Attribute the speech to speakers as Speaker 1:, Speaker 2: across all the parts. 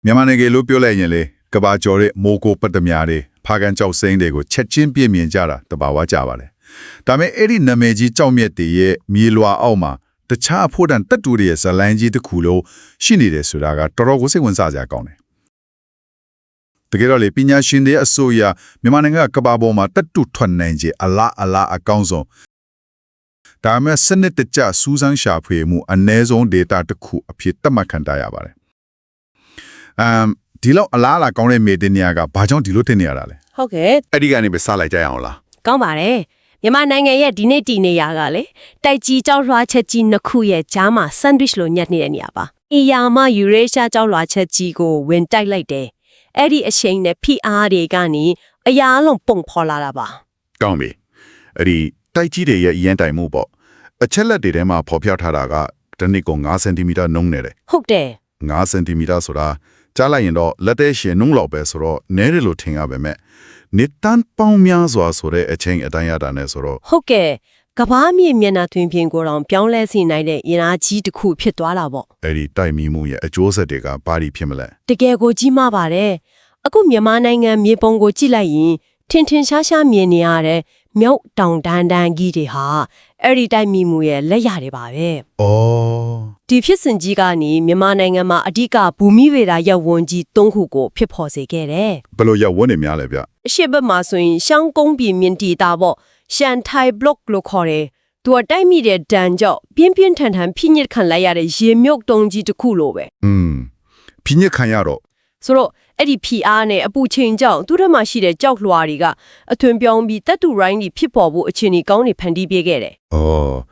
Speaker 1: မြန်မာနိုင်ငံလိုပြောလိုက်ရင်လေကဘာကျော်တဲ့မိုးကိုပတ်တများတွေဖာကန်ကြောက်စိမ့်တွေကိုချက်ချင်းပြင်းမြင်ကြတာတဘာဝကြပါလေဒါပေမဲ့အဲ့ဒီနာမည်ကြီးကြောက်မြက်တွေရဲ့မြေလွာအောက်မှာတခြားဖို့တန်တက်တူတွေရဲ့ဇလန်းကြီးတစ်ခုလုံးရှိနေတယ်ဆိုတာကတော်တော်ကိုစိတ်ဝင်စားစရာကောင်းတယ်တကယ်တော့လေပညာရှင်တွေအဆိုအရမြန်မာနိုင်ငံကကဘာပေါ်မှာတက်တူထွန်းနိုင်ခြင်းအလားအကောင်းဆုံးဒါမှမဟုတ်စနစ်တကျစူးစမ်းရှာဖွေမှုအ ਨੇ ဆုံး data တစ်ခုအဖြစ်သတ်မှတ်ခံထားရပါတယ်ဒီလောက်အလားကောင်းတဲ့မေတင်နေရကဘာကြောင့်ဒီလိုတင်နေရတာလဲဟ
Speaker 2: ုတ်ကဲ့
Speaker 1: အဲ့ဒီကနေပဲစလိုက်ကြရအောင်လားက
Speaker 2: ောင်းပါတယ်မြန်မာနိုင်ငံရဲ့ဒီနေ့တည်နေရကလေတိုက်ကြီးကြောက်လွှားချက်ကြီးနှစ်ခုရဲ့ကြားမှာ sandwich လိုညှက်နေတဲ့နေရာပါအီယာမယူရေရှားကြောက်လွှားချက်ကြီးကိုဝင်တိုက်လိုက်တယ်အဲ့ဒီအရှိန်နဲ့ဖိအားတွေကနေအရာလုံးပုံဖော်လာတာပါ
Speaker 1: ကောင်းပြီအဲ့ဒီတိုက်ကြီးတွေရဲ့ရန်တိုင်မှုပေါ့အချက်လက်တွေထဲမှာဖော်ပြထားတာကတနည်းကို9 cm နှုန်းနေတယ်ဟ
Speaker 2: ုတ်တယ်
Speaker 1: 9 cm ဆိုတာကြားလိုက်ရင်တော့လက်သေးရှင်နှုန်းလောက်ပဲဆိုတော့နဲတယ်လို့ထင်ရပါမယ်နေတန်ပေါင်းများစွာဆိုတဲ့အချိန်အတိုင်းရတာနဲ့ဆိုတော့ဟ
Speaker 2: ုတ်ကဲ့ကဘာမြေမျက်နှာတွင်ပြင်ကိုတော့ပြောင်းလဲစေနိုင်တဲ့ရင်အားကြီးတစ်ခုဖြစ်သွားတာပေါ့
Speaker 1: အဲ့ဒီတိုက်မိမှုရဲ့အကျိုးဆက်တွေကဘာတွေဖြစ်မလဲတ
Speaker 2: ကယ်ကိုကြီးမားပါတယ်အခုမြန်မာနိုင်ငံမြေပုံကိုကြည့်လိုက်ရင်ထင်ထင်ရှားရှားမြင်နေရတဲ့မြောက်တောင်တန်းကြီးတွေဟာအဲ့ဒီတိုက်မိမှုရဲ့လက်ရတွေပါပဲဩဒီဖြစ်စဉ်ကြီးကနေမြန်မာနိုင်ငံမှာအဓိကဘူမိဗေဒရပ်ဝန်းကြီး၃ခုကိုဖြစ်ပေါ်စေခဲ့တယ်
Speaker 1: ဘယ်လိုရပ်ဝန်းတွေများလဲဗျ
Speaker 2: အရှိတ်ဘက်မှာဆိုရင်ရှမ်းကုန်းပြည်မြင့်တီတာပေါ့ရှန်ထိုင်ဘလော့လို့ခေါ်တယ်သူကတိုက်မိတဲ့ဒဏ်ကြောင့်ပြင်းပြင်းထန်ထန်ဖိညစ်ခံလိုက်ရတဲ့ရေမြုပ်တုံးကြီးတစ်ခုလိုပဲ
Speaker 1: ဖိညစ်ခံရတော့
Speaker 2: ဆိုတော့အဲ့ဒီဖိအားနဲ့အပူချိန်ကြောင့်သူ့ထက်မှရှိတဲ့ကြောက်လွှာတွေကအသွင်ပြောင်းပြီးတပ်တူရိုင်းကြီးဖြစ်ပေါ်ဖို့အခြေအနေကောင်းနေဖန်တီးပေးခဲ့တယ်
Speaker 1: ။အော်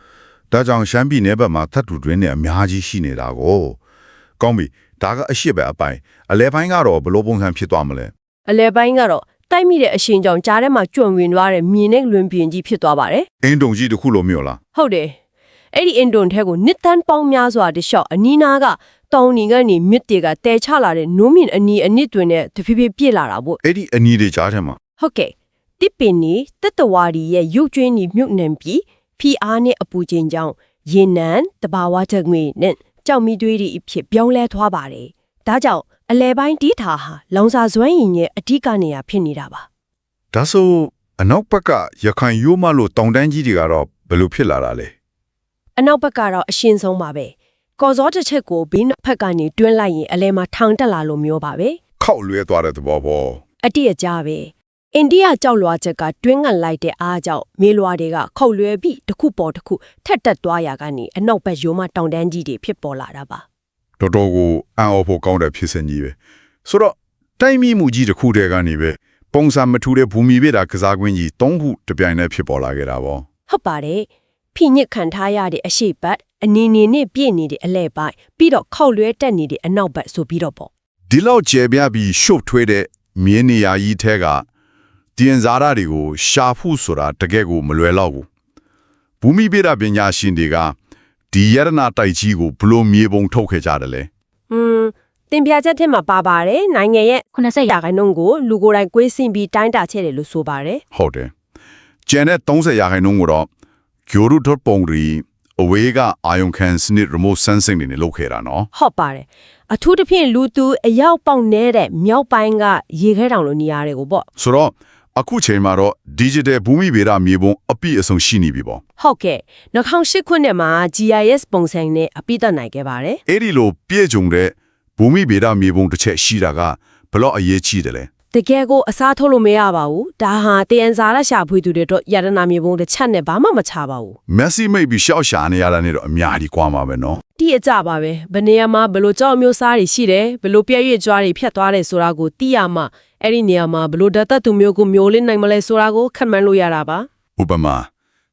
Speaker 1: ဒါကြောင့်ရှမ်းပြည်နယ်ဘက်မှာတပ်တူတွင်းနဲ့အများကြီးရှိနေတာကိုကောင်းပြီဒါကအရှိပဲအပိုင်းအလဲပိုင်းကတော့ဘလို့ပုံစံဖြစ်သွားမလဲ
Speaker 2: ။အလဲပိုင်းကတော့တိုက်မိတဲ့အရှင်ကြောင့်ကြားထဲမှာကျွံဝင်သွားတဲ့မြင်းနဲ့လွင်ပြင်ကြီးဖြစ်သွားပါတယ်
Speaker 1: ။အင်းတုံကြီးတစ်ခုလိုမျိုးလား
Speaker 2: ။ဟုတ်တယ်။အဲ့ဒီအင်ဒွန်ထဲကိုနှစ်တန်းပေါင်းများစွာတလျှောက်အနီးနားကတောင်နေကနေမြစ်တွေကတဲချလာတဲ့နိုးမြင့်အနီးအနစ်တွင်နဲ့တဖြည်းဖြည်းပြည့်လာတာပေါ့အ
Speaker 1: ဲ့ဒီအနီးတွေကြားထဲမှာ
Speaker 2: ဟုတ်ကဲ့တစ်ပင်နေတက်တဝါဒီရဲ့ရုပ်ကျွင်းနေမြုပ်နှံပြီးဖီအားနဲ့အပူချိန်ကြောင့်ရေနံတဘာဝချက်ငွေနဲ့ကြောက်မီသွေးတွေအဖြစ်ပြောင်းလဲသွားပါတယ်ဒါကြောင့်အလဲပိုင်းတီးထားဟာလောင်စာစွမ်းရည်ရဲ့အဓိကနေရာဖြစ်နေတာပါဒ
Speaker 1: ါဆိုအနောက်ဘက်ကရခိုင်ရိုးမလို့တောင်တန်းကြီးတွေကတော့ဘယ်လိုဖြစ်လာတာလဲ
Speaker 2: အနောက်ဘက်ကတော့အရှင်းဆုံးပါပဲကော်စောတစ်ချက်ကိုဘေးနှစ်ဖက်ကနေတွင်းလိုက်ရင်အလဲမှာထောင်တက်လာလို့မျိုးပါပဲ
Speaker 1: ခောက်လွဲသွားတဲ့သဘောပေါ့အ
Speaker 2: တိအကျပဲအိန္ဒိယကြောက်လွှာချက်ကတွင်းကန်လိုက်တဲ့အားကြောင့်မြေလွှာတွေကခုတ်လွဲပြီးတစ်ခုပေါ်တစ်ခုထက်တက်သွားရာကနေအနောက်ဘက်ရိုးမတောင်တန်းကြီးတွေဖြစ်ပေါ်လာတာပါ
Speaker 1: တော်တော်ကိုအံ့ဩဖို့ကောင်းတဲ့ဖြစ်စဉ်ကြီးပဲဆိုတော့တိုင်းမိမှုကြီးတစ်ခုတည်းကနေပဲပုံစံမထူတဲ့ဘူမီဗေဒကစားကွင်းကြီး၃ခုတပြိုင်တည်းဖြစ်ပေါ်လာခဲ့တာပေါ့ဟ
Speaker 2: ုတ်ပါတယ်ဖိညစ်ခံထားရတဲ့အရှိတ်ပတ်အနေနဲ့ပြည့်နေတဲ့အလဲပိုင်းပြီးတော့ခောက်လွဲတက်နေတဲ့အနောက်ဘက်ဆိုပြီးတော့ပေါ့
Speaker 1: ဒီလောက်ကျယ်ပြန့်ပြီးရှုပ်ထွေးတဲ့မြင်းနေရာကြီးထဲကဒီအင်ဇာရတွေကိုရှာဖို့ဆိုတာတကယ်ကိုမလွယ်တော့ဘူးဘူမိဗေဒပညာရှင်တွေကဒီယရနာတိုက်ကြီးကိုဘလို့မြေပုံထုတ်ခဲ့ကြတယ်လဲ
Speaker 2: တင်ပြချက်ထဲမှာပါပါတယ်နိုင်ငံရဲ့80%ကိုလူကိုယ်တိုင်ကွေးဆင်းပြီးတိုင်းတာချက်တယ်လို့ဆိုပါတယ်
Speaker 1: ဟုတ်တယ်ကျန်တဲ့30%ကိုတော့ဂိုရုဒပုံရီအဝေးကအာယုံခံစနစ် remote sensing တွေနဲ့လုပ်ခဲ့တာနော်ဟ
Speaker 2: ုတ်ပါတယ်အထူးသဖြင့်လူသူအရောက်ပေါက်နေတဲ့မြောက်ပိုင်းကရေခဲတောင်လိုနေရာတွေကိုပေါ့ဆ
Speaker 1: ိုတော့အခုချိန်မှာတော့ digital ဘူမိဗေဒမြေပုံအပြည့်အစုံရှိနေပြီပေါ့ဟ
Speaker 2: ုတ်ကဲ့2008ခုနှစ်မှာ GIS ပုံစံနဲ့အပြည့်တက်နိုင်ခဲ့ပါတယ်
Speaker 1: အဲ့ဒီလိုပြည့်စုံတဲ့ဘူမိဗေဒမြေပုံတစ်ချက်ရှိတာကဘလို့အရေးကြီးတယ်လဲတ
Speaker 2: ကယ်ကိုအစားထိုးလို့မရပါဘူးဒါဟာတယန်ဇာရရှာဖွေသူတွေတော့ယရနာမြေပုံတစ်ချက်နဲ့ဘာမှမချပါဘူးမ
Speaker 1: က်ဆီမိတ်ပြီးရှောက်ရှာနေရတာနဲ့တော့အများကြီးကွာမှာပဲနော်
Speaker 2: တိအကျပါပဲဘယ်နေရာမှာဘယ်လိုကြောက်မျိုးစားတွေရှိတယ်ဘယ်လိုပြည့်ရွကြွားတွေဖြတ်သွားတယ်ဆိုတာကိုသိရမှအဲ့ဒီနေရာမှာဘယ်လိုဓာတ်သူမျိုးကိုမျိုးလင်းနိုင်မလဲဆိုတာကိုခန့်မှန်းလို့ရတာပါ
Speaker 1: ဥပမာ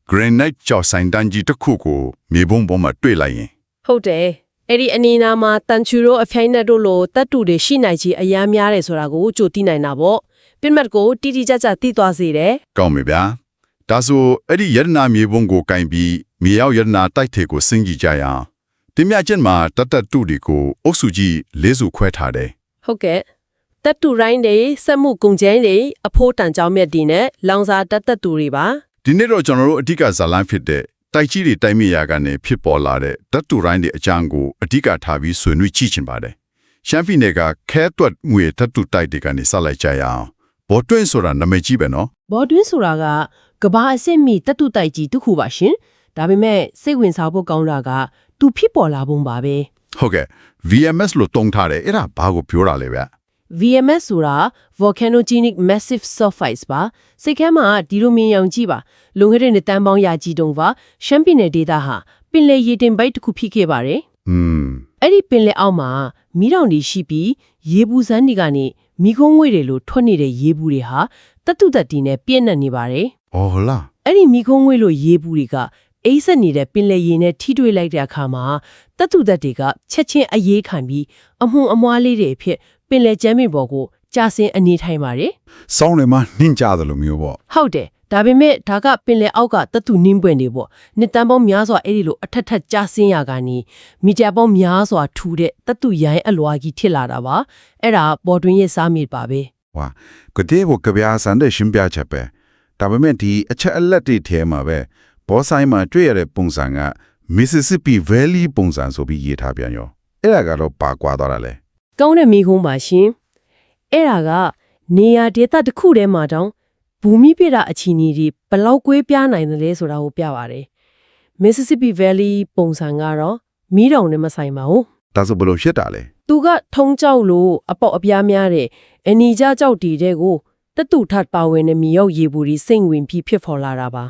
Speaker 1: granite ကြောက်ဆိုင်တန်းကြီးတစ်ခုကိုမြေပုံပေါ်မှာတွေ့လိုက်ရင်
Speaker 2: ဟုတ်တယ်အဲ့ဒီအနီနာမှာတန်ချူရိုအဖိုင်းနဲ့တို့လိုတပ်တူတွေရှိနိုင်ကြီးအများများတယ်ဆိုတာကိုကြိုသိနိုင်တာပေါ့ပြစ်မှတ်ကိုတိတိကျကျသိသွားစေတယ်က
Speaker 1: ောင်းပြီဗျာဒါဆိုအဲ့ဒီယရနာမြေပုံကိုကင်ပြီးမြေရောက်ယရနာတိုက်ထေကိုစင်ကြည့်ကြရအောင်တင်မြချက်မှာတတ်တူတွေကိုအုပ်စုကြီး၄စုခွဲထားတယ်
Speaker 2: ဟုတ်ကဲ့တပ်တူရိုင်းတွေစက်မှုကုန်ကျန်းတွေအဖိုးတန်ကြောင်းမြတ်တွေနဲ့လောင်စာတပ်တူတွေပါဒ
Speaker 1: ီနေ့တော့ကျွန်တော်တို့အဓိကဇာလန်ဖြစ်တဲ့တိုက်ကြီးတွေတိုက်မိရာကနေဖြစ်ပေါ်လာတဲ့ဓာတ်တူရိုင်းတွေအကြောင်းကိုအဓိကထားပြီးဆွေးနွေးကြည့်ချင်ပါတယ် ရှမ်းပြည်နယ်ကခဲတွက်ငွေတတူတိုက်တွေကနေဆက်လိုက်ကြရအောင်ဘော်တွင်းဆိုတာနာမည်ကြီးပဲနော်
Speaker 3: ဘော်တွင်းဆိုတာကကဘာအစစ်မီတက်တုတိုက်ကြီးတစ်ခုပါရှင်ဒါပေမဲ့စိတ်ဝင်စားဖို့ကောင်းတာကသူဖြစ်ပေါ်လာပုံပါပဲ
Speaker 1: ဟုတ်ကဲ့ VMS လို့တုံးထားတယ်အဲ့ဒါဘာကိုပြောတာလဲဗျ
Speaker 3: VMS ဆိုတာ Volcanogenic Massive Sulfides ပါစိတ်ထဲမှာဒီလိုမြင်အောင်ကြည့်ပါလွန်ခဲ့တဲ့နှစ်တန်းပေါင်းရာကြီးတုန်းကရှမ်းပြည်နယ်ဒေသဟာပင်လယ်ရေတင်ပိုက်တစ်ခုဖြစ်ခဲ့ပါတယ် အဲ့ဒီပင်လယ်အောက်မှာမီးတောင်တွေရှိပြီးရေပူစမ်းတွေကနေမီးခုံးငွေတွေလိုထွက်နေတဲ့ရေပူတွေဟာတတုတတီနဲ့ပြည့်နှက်နေပါတယ်
Speaker 1: အော်လား
Speaker 3: အဲ့ဒီမီးခုံးငွေလိုရေပူတွေကအိတ်ဆက်နေတဲ့ပင်လယ်ရေနဲ့ထိတွေ့လိုက်တဲ့အခါမှာတတုတတွေကချက်ချင်းအရေးခံပြီးအမှုအမွားလေးတွေအဖြစ်ပင်လယ်ကျမ်းမြေပေါ်ကိုကြာဆင်းအနေထိုင်ပါတယ်
Speaker 1: စောင်းနေမှာနှင်းကြတယ်လို့မျိုးပေါ့
Speaker 3: ဟုတ်တယ်ဒါပေမဲ့ဒါကပင်လယ်အောက်ကတတုနင်းပွင့်တွေပေါ့နှစ်တန်းပေါင်းများစွာအဲ့ဒီလိုအထက်ထက်ကြာဆင်းရကနေမီတာပေါင်းများစွာထူတဲ့တတုရိုင်းအလွာကြီးဖြစ်လာတာပါအဲ့ဒါပေါ်တွင်းရဲ့စားမြေပါပဲ
Speaker 4: 哇，个地我隔壁山的新标吃呗，大部分地一吃一粒的天嘛呗，包山嘛最热的崩山啊，Mississippi Valley 崩山所比伊他边哟，一个都八卦到了嘞。
Speaker 3: ကောင်းတဲ့မိခုံးပါရှင်အဲ့ဒါကနေရာဒေသတစ်ခုထဲမှာတောင်ဘူမိပြတာအခြေအနေတွေဘလောက်ကွေးပြားနိုင်တယ်လဲဆိုတာကိုပြပါတယ် Mississippi Valley ပုံစံကတော့မီးတောင်နဲ့မဆိုင်ပါဘူး
Speaker 4: 但是不能写大嘞，
Speaker 3: သူကထုံကြောက်လို့အပေါက်အပြားများတဲ့အနီကြကြောက်တီတဲ့ကိုတတုထတ်ပါဝင်တဲ့မြေရောက်ရေဘူးတွေစိတ်ဝင်ပြီးဖြစ်ဖော်လာတာပါ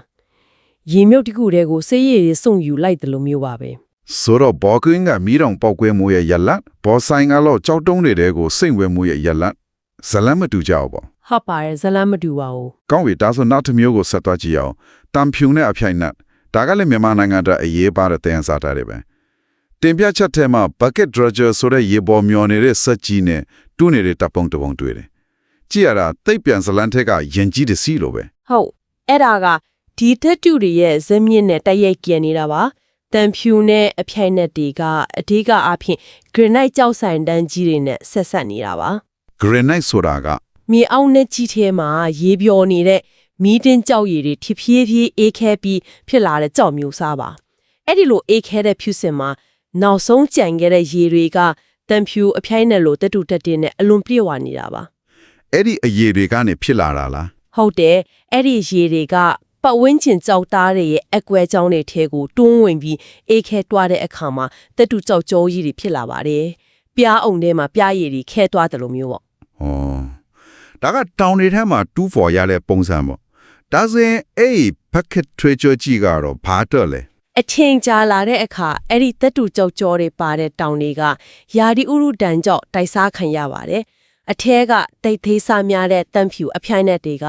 Speaker 3: ရေမြုပ်တစ်ခုတည်းကိုဆေးရည်တွေစုံယူလိုက်တယ်လို့မျိုးပါပဲ
Speaker 4: 所以包个人家米上包规模也一烂，包山个老交通的那个生活模也一烂，是那么多家伙。
Speaker 3: ဟုတ်ပါတယ်ဇလန်းမတူပါဘူး
Speaker 4: 讲为但是那他没有个十多只要，单凭那一片那，大概嘞မြန်မာနိုင်ငံ的也把的电视台里边。တင်ပြချက်ထဲမှာ bucket dredger ဆိုတဲ့ရေပေါ်မျောနေတဲ့စက်ကြီးနဲ့တူးနေတဲ့တပ်ပုံတပုံတွေ့တယ်။ကြည့်ရတာတိတ်ပြန်စလန်ထက်ကရင်ကြီးတစီလိုပဲ
Speaker 3: ဟုတ်အဲ့ဒါကဒီတက်တူတွေရဲ့ဇက်မြင့်နဲ့တိုက်ရိုက်ကျန်နေတာပါတန်ဖြူနဲ့အဖြိုင်နဲ့တွေကအဓိကအဖြစ် granite ကြောက်ဆိုင်တန်းကြီးတွေနဲ့ဆက်ဆက်နေတာပါ
Speaker 4: ။ granite ဆိုတာက
Speaker 3: မြေအောက်နဲ့ကြီးထဲမှာရေပျော်နေတဲ့မီးတင်းကြောက်ရည်တွေထိဖြည်းဖြည်းအေးခဲပြီးဖြစ်လာတဲ့ကြောက်မျိုးစားပါအဲ့ဒီလိုအေးခဲတဲ့ဖြူစင်မှာနောက်ဆုံးကြံခဲ့တဲ့ရေတွေကတန်ဖြူအဖြိုင်နဲ့လိုတက်တူတက်တင်းနဲ့အလွန်ပြည့်ဝနေတာပါ
Speaker 4: အဲ့ဒီအရေးတွေကနေဖြစ်လာတာလား
Speaker 3: ဟုတ်တယ်အဲ့ဒီရေတွေကပတ်ဝန်းကျင်ကြောက်သားတွေရဲ့အကွဲကြောင်းတွေထဲကိုတွန်းဝင်ပြီးအေးခဲတွားတဲ့အခါမှာတက်တူကြောက်ကြောကြီးတွေဖြစ်လာပါတယ်ပြားအောင်ထဲမှာပြားရည်တွေခဲတွားတယ်လို့မျိုးပေါ့
Speaker 4: ။ဩ။ဒါကတောင်တွေထဲမှာတူးဖော်ရတဲ့ပုံစံပေါ့။ဒါဆိုရင်အဲ့ bucket dredger ကြီးကတော့ဘာတော့လဲ
Speaker 3: အချိန်ကြာလာတဲ့အခါအဲ့ဒီတက်တူကြောက်ကြောတွေပါတဲ့တောင်တွေကယာဒီဥရုတန်ကြောက်တိုက်စားခံရပါတယ်အထဲကတိတ်သေးစားများတဲ့တန်ဖြူအဖြိုင်နဲ့တွေက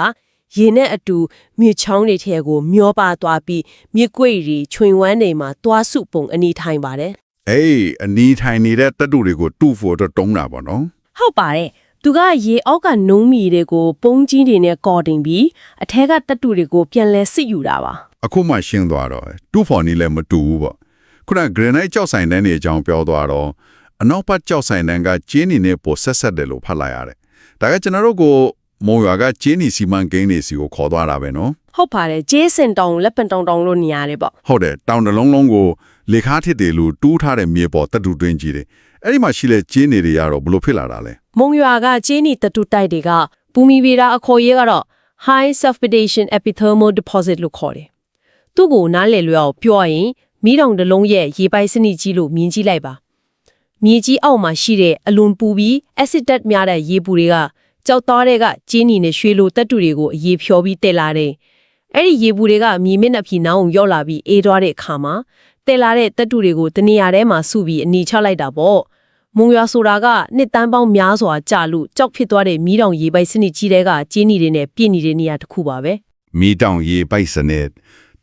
Speaker 3: ရေနဲ့အတူမြေချောင်းတွေထဲကိုမျောပါသွားပြီးမြေကွေ့တွေချွင်ဝမ်းတွေမှာတွားစုပုံအနီထိုင်ပါတယ်
Speaker 4: ။အေးအနီးထိုင်နေတဲ့တပ်တူတွေကိုတူးဖို့တော့တုံးတာပေါ့နော်
Speaker 3: ဟုတ်ပါတယ်သူကရေအောက်ကနုံးမီတွေကိုပုံကြီးတွေနဲ့ကော်တင်ပြီးအထက်ကတက်တူတွေကိုပြန်လဲစစ်ယူတာပါ
Speaker 4: ။အခုမှရှင်းသွားတော့တူးဖော်နေလည်းမတူဘူးပေါ့။ခုန granite ကြောက်ဆိုင်တန်းတွေအကြောင်းပြောသွားတော့အနောက်ဘက်ကြောက်ဆိုင်တန်းကကျင်းနေနဲ့ပိုဆက်ဆက်တယ်လို့ဖတ်လိုက်ရတယ်။ဒါကကျွန်တော်တို့ကိုမုံရွာကကျင်းနေစီမံကိန်းတွေစီကိုခေါ်သွားတာပဲနော်
Speaker 3: ဟုတ်ပါတယ်ဂျေးစင်တောင်လက်ပန်တောင်တောင်လို့နေရတယ်ပေါ့
Speaker 4: ။ဟုတ်တယ်တောင်တလုံးလုံးကိုလေခါထစ်တယ်လို့တူးထားတဲ့မြေပေါ်တက်တူတွင်းကြီးတယ်။အဲ့ဒီမှာရှိတဲ့ကျင်းနေတွေကတော့ဘလို့ဖြစ်လာတာလဲ
Speaker 3: မုံရွာကကျင်းနီတတူတိုက်တွေကဘူမီဗီရာအခေါ်ရေးကတော့ high sulfidation epithermal deposit လို့ခေါ်တယ်သူ့ကိုနားလည်လွယ်အောင်ပြောရင်မီးတောင်တစ်လုံးရဲ့ရေပိုက်စနစ်ကြီးလို့မြင်ကြည့်လိုက်ပါမြေကြီးအောက်မှာရှိတဲ့အလွန်ပူပြီး acid ဓာတ်များတဲ့ရေပူတွေကကြောက်သားတွေကကျင်းနီနဲ့ရွှေလိုတက်တူတွေကိုအရေဖြောပြီးတက်လာတယ်အဲ့ဒီရေပူတွေကမြေမျက်နှာဖြီနောင်းရောက်လာပြီးအေးသွားတဲ့အခါမှာတက်လာတဲ့တက်တူတွေကိုတနေရာထဲမှာစုပြီးအနီချလိုက်တာပေါ့မုံရွာဆိုတာကနှစ်တန်းပေါင်းများစွာကြာလို့ကြောက်ဖြစ်သွားတဲ့မီးတောင်ရေပိုက်စနစ်ကြီးတွေကကျင်းနီတွေနဲ့ပြည့်နေတဲ့နေရာတစ်ခုပါပဲ
Speaker 4: ။မီတောင်ရေပိုက်စနစ်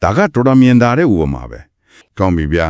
Speaker 4: ဒါကတော်တော်မြင်သာတဲ့ဥပမာပဲ။ကောင်းပြီဗျာ